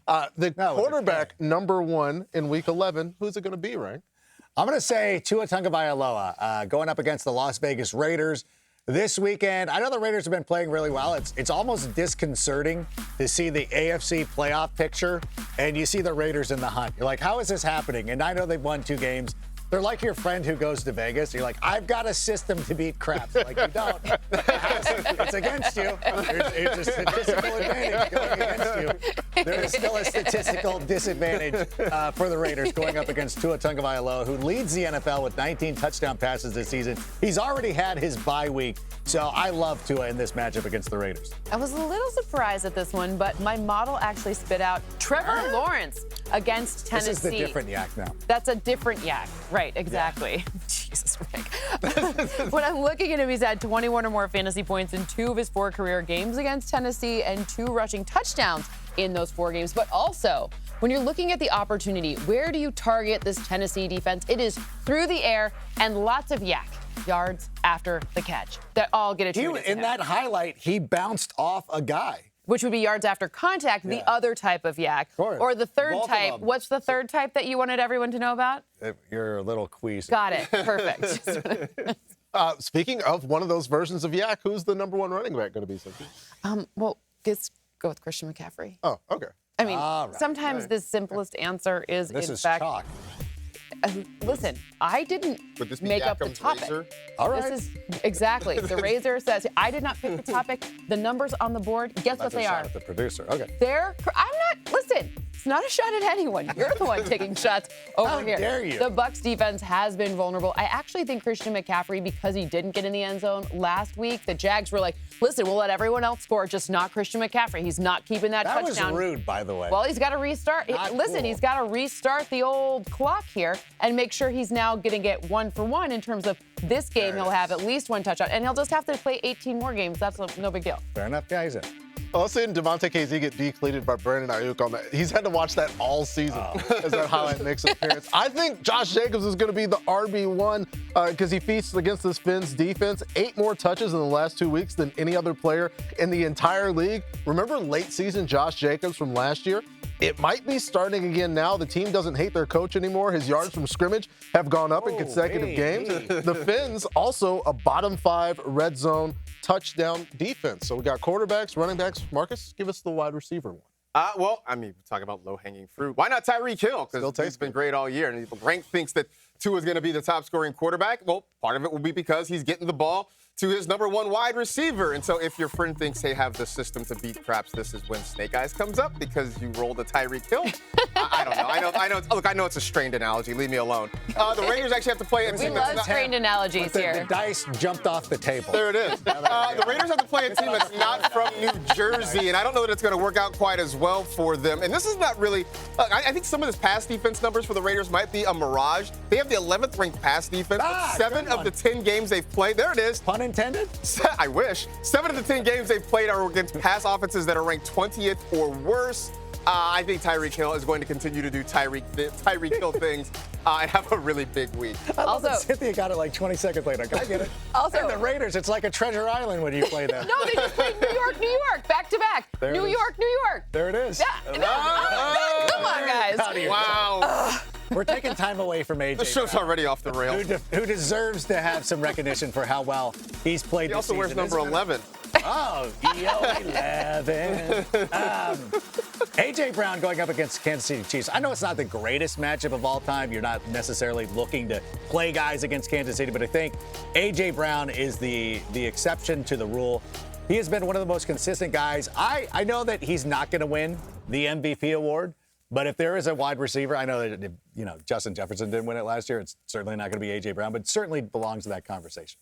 The No, with a quarterback number one in Week 11. Who's it going to be, Ryan? I'm going to say Tua Tagovailoa going up against the Las Vegas Raiders this weekend. I know the Raiders have been playing really well. It's almost disconcerting to see the AFC playoff picture and you see the Raiders in the hunt. You're like, how is this happening? And I know they've won 2 games. They're like your friend who goes to Vegas. You're like, I've got a system to beat craps. Like, you don't. It's against you. There's a statistical advantage going against you. There is still a statistical disadvantage for the Raiders going up against Tua Tagovailoa, who leads the NFL with 19 touchdown passes this season. He's already had his bye week. So I love Tua in this matchup against the Raiders. I was a little surprised at this one, but my model actually spit out Trevor Lawrence against Tennessee. This is the different yak now. That's a different yak. Right, exactly. Yeah. Jesus, Rick. When I'm looking at him, he's had 21 or more fantasy points in 2 of his 4 career games against Tennessee and 2 rushing touchdowns in those 4 games. But also, when you're looking at the opportunity, where do you target this Tennessee defense? It is through the air and lots of yak. Yards after the catch that all get attributed to him. In that highlight, he bounced off a guy. Which would be yards after contact, the other type of yak. Or the third type. What's the third type that you wanted everyone to know about? You're a little queasy. Got it. Perfect. Speaking of one of those versions of yak, who's the number one running back going to be? Well, let's go with Christian McCaffrey. Oh, okay. I mean, sometimes the simplest answer is, this in is fact, chalk. Listen, I didn't make up the topic. Razor? All right. This is exactly. The Razor says, I did not pick the topic. The numbers on the board, guess what they are? The producer. Okay. Listen, it's not a shot at anyone. You're the one taking shots over How here. dare you? The Bucs defense has been vulnerable. I actually think Christian McCaffrey, because he didn't get in the end zone last week, the Jags were like, listen, we'll let everyone else score, just not Christian McCaffrey. He's not keeping that touchdown. That was rude, by the way. Well, he's got to restart. He's got to restart the old clock here and make sure he's now going to get 1 for 1 in terms of this game. He'll have at least 1 touchdown, and he'll just have to play 18 more games. That's no big deal. Fair enough, guys. I've seen Devontae KZ get decleated by Brandon Ayuk on that. He's had to watch that all season as that highlight makes an appearance. I think Josh Jacobs is going to be the RB1 because he feasts against this Fins defense. 8 more touches in the last 2 weeks than any other player in the entire league. Remember late season Josh Jacobs from last year? It might be starting again now. The team doesn't hate their coach anymore. His yards from scrimmage have gone up in consecutive games. The Fins also a bottom 5 red zone touchdown defense. So we got quarterbacks, running backs. Marcus, give us the wide receiver one. Well, I mean, we're talking about low-hanging fruit. Why not Tyreek Hill? Because he's been great all year. And Rank thinks that Tua is going to be the top-scoring quarterback. Well, part of it will be because he's getting the ball to his number 1 wide receiver. And so if your friend thinks they have the system to beat craps, this is when Snake Eyes comes up because you rolled a Tyreek Hill. I don't know. I know. Look, I know it's a strained analogy. Leave me alone. The Raiders actually have to play a team We love strained analogies here. The dice jumped off the table. There it is. The Raiders have to play a team that's not from New Jersey, and I don't know that it's going to work out quite as well for them. And this is not really I think some of this pass defense numbers for the Raiders might be a mirage. They have the 11th ranked pass defense. 7 of the 10 games they've played. There it is. Pun intended? I wish. 7 of the 10 games they've played are against pass offenses that are ranked 20th or worse. I think Tyreek Hill is going to continue to do Tyreek Hill things and have a really big week. Also, Cynthia got it like 20 seconds later. I get it. Also, and the Raiders, it's like a treasure island when you play them. No, they just played New York, back to back. New York. There it is. Yeah. Come on, guys. Wow. We're taking time away from AJ. The show's already off the rails. Who deserves to have some recognition for how well he's played He this also season. wears number 11. Oh, EO11. AJ Brown going up against Kansas City Chiefs. I know it's not the greatest matchup of all time. You're not necessarily looking to play guys against Kansas City, but I think AJ Brown is the exception to the rule. He has been one of the most consistent guys. I know that he's not going to win the MVP award, but if there is a wide receiver, I know that Justin Jefferson didn't win it last year. It's certainly not going to be AJ Brown, but certainly belongs to that conversation.